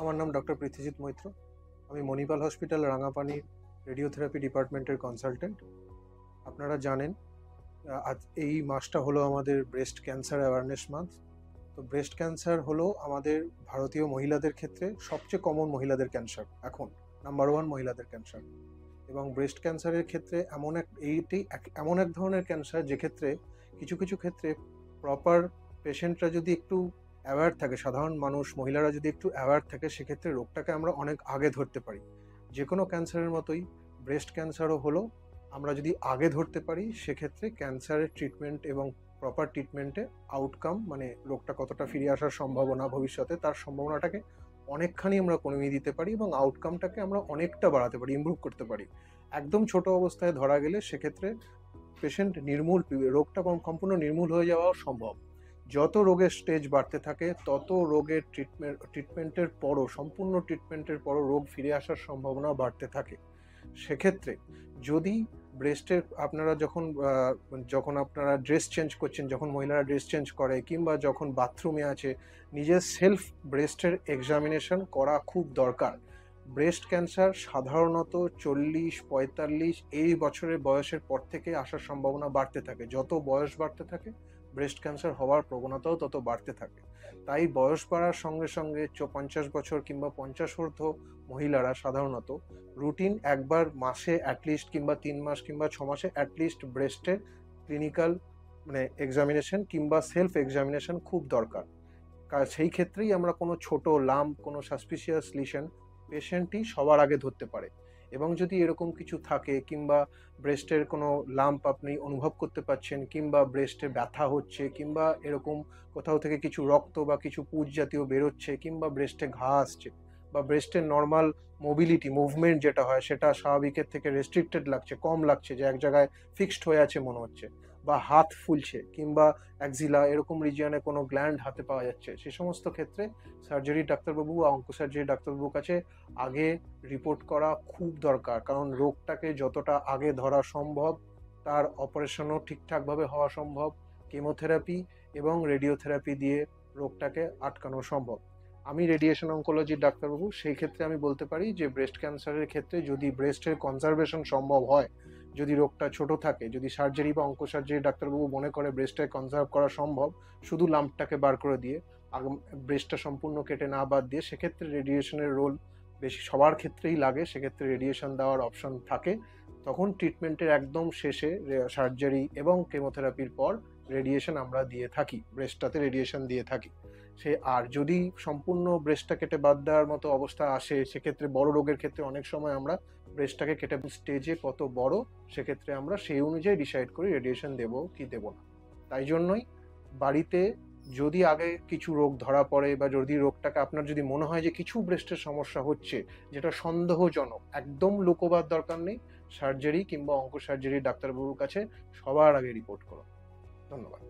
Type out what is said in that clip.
আমার নাম ডক্টর পৃথ্বীজিৎ মৈত্র। আমি মণিপাল হসপিটাল রাঙাপানির রেডিওথেরাপি ডিপার্টমেন্টের কনসালটেন্ট। আপনারা জানেন আজ এই মাসটা হলো আমাদের ব্রেস্ট ক্যান্সার অ্যাওয়ারনেস মান্থ। তো ব্রেস্ট ক্যান্সার হলো আমাদের ভারতীয় মহিলাদের ক্ষেত্রে সবচেয়ে কমন মহিলাদের ক্যান্সার, এখন নাম্বার 1 মহিলাদের ক্যান্সার। এবং ব্রেস্ট ক্যান্সারের ক্ষেত্রে এমন এক ধরনের ক্যান্সার যে ক্ষেত্রে কিছু কিছু ক্ষেত্রে প্রপার পেশেন্টরা যদি একটু অ্যাওয়্যার থাকে, সাধারণ মানুষ মহিলারা যদি একটু অ্যাওয়্যার থাকে, সেক্ষেত্রে রোগটাকে আমরা অনেক আগে ধরতে পারি। যে কোনো ক্যান্সারের মতোই ব্রেস্ট ক্যান্সারও হলো, আমরা যদি আগে ধরতে পারি সেক্ষেত্রে ক্যান্সারের ট্রিটমেন্ট এবং প্রপার ট্রিটমেন্টে আউটকাম, মানে রোগটা কতটা ফিরে আসার সম্ভাবনা ভবিষ্যতে, তার সম্ভাবনাটাকে অনেকখানি আমরা কমিয়ে দিতে পারি এবং আউটকামটাকে আমরা অনেকটা বাড়াতে পারি, ইমপ্রুভ করতে পারি। একদম ছোট অবস্থায় ধরা গেলে সেক্ষেত্রে পেশেন্ট রোগটা সম্পূর্ণ নির্মূল হয়ে যাওয়াও সম্ভব। যত রোগের স্টেজ বাড়তে থাকে তত রোগের ট্রিটমেন্টের পরও, সম্পূর্ণ ট্রিটমেন্টের পরও রোগ ফিরে আসার সম্ভাবনা বাড়তে থাকে। সেক্ষেত্রে যদি ব্রেস্টের আপনারা যখন আপনারা ড্রেস চেঞ্জ করছেন, যখন মহিলারা ড্রেস চেঞ্জ করে কিংবা যখন বাথরুমে আছে, নিজের সেলফ ব্রেস্টের এক্সামিনেশন করা খুব দরকার। ব্রেস্ট ক্যান্সার সাধারণত 40-45 এই বছরের বয়সের পর থেকে আসার সম্ভাবনা বাড়তে থাকে। যত বয়স বাড়তে থাকে ব্রেস্ট ক্যান্সার হওয়ার প্রবণতাও তত বাড়তে থাকে। তাই বয়স বাড়ার সঙ্গে সঙ্গে 50 বছর কিংবা 50 ঊর্ধ্ব মহিলারা সাধারণত রুটিন একবার মাসে অ্যাটলিস্ট, কিংবা 3 মাস কিংবা 6 মাসে অ্যাটলিস্ট ব্রেস্টের ক্লিনিক্যাল এক্সামিনেশন কিংবা সেলফ এক্সামিনেশন খুব দরকার। সেই ক্ষেত্রেই আমরা কোনো ছোট লাম্প, কোনো সাসপিশিয়াস লিশন পেশেন্টই সবার আগে ধরতে পারে। এবং যদি এরকম কিছু থাকে কিংবা ব্রেস্টের কোনো লাম্প আপনি অনুভব করতে পারছেন, কিংবা ব্রেস্টে ব্যথা হচ্ছে, কিংবা এরকম কোথাও থেকে কিছু রক্ত বা কিছু পুঁজ জাতীয় বেরোচ্ছে, কিংবা ব্রেস্টে ঘা আসছে, বা ব্রেস্টের নর্মাল মুভমেন্ট যেটা হয় সেটা স্বাভাবিকের থেকে রেস্ট্রিক্টেড লাগছে, কম লাগছে, যে এক জায়গায় ফিক্সড হয়ে আছে মনে হচ্ছে, বা হাত ফুলছে, কিংবা অ্যাক্সিলা এরকম রিজিয়নে কোনো গ্ল্যান্ড হাতে পাওয়া যাচ্ছে, সে সমস্ত ক্ষেত্রে সার্জারি ডাক্তারবাবু বা অঙ্কোসার্জারি ডাক্তারবাবুর কাছে আগে রিপোর্ট করা খুব দরকার। কারণ রোগটাকে যতটা আগে ধরা সম্ভব তার অপারেশনও ঠিকঠাকভাবে হওয়া সম্ভব, কেমোথেরাপি এবং রেডিওথেরাপি দিয়ে রোগটাকে আটকানো সম্ভব। আমি রেডিয়েশন অঙ্কোলজির ডাক্তারবাবু, সেই ক্ষেত্রে আমি বলতে পারি যে ব্রেস্ট ক্যান্সারের ক্ষেত্রে যদি ব্রেস্টের কনজারভেশন সম্ভব হয়, যদি রোগটা ছোট থাকে, যদি সার্জারি বা অঙ্কোসার্জারি ডাক্তারবাবু মনে করে ব্রেস্টে কনজার্ভ করা সম্ভব শুধু লাম্পটাকে বার করে দিয়ে, ব্রেস্টটা সম্পূর্ণ কেটে না বাদ দিয়ে, সেক্ষেত্রে রেডিয়েশনের রোল বেশি সবার ক্ষেত্রেই লাগে, সেক্ষেত্রে রেডিয়েশন দেওয়ার অপশন থাকে। তখন ট্রিটমেন্টের একদম শেষে সার্জারি এবং কেমোথেরাপির পর রেডিয়েশন আমরা দিয়ে থাকি, ব্রেস্টটাতে রেডিয়েশন দিয়ে থাকি। আর যদি সম্পূর্ণ ব্রেস্টটা কেটে বাদ দেওয়ার মতো অবস্থা আসে, সেক্ষেত্রে বড় রোগের ক্ষেত্রে অনেক সময় আমরা ব্রেস্টটাকে কেটে স্টেজে কত বড়, সেক্ষেত্রে আমরা সেই অনুযায়ী ডিসাইড করি রেডিয়েশন দেবো কি দেবো না। তাই জন্যই বাড়িতে যদি আগে কিছু রোগ ধরা পড়ে, বা যদি রোগটাকে আপনার যদি মনে হয় যে কিছু ব্রেস্টের সমস্যা হচ্ছে যেটা সন্দেহজনক, একদম লুকোবার দরকার নেই, সার্জারি কিংবা অঙ্কোসার্জারি ডাক্তারবাবুর কাছে সবার আগে রিপোর্ট করুন। ধন্যবাদ।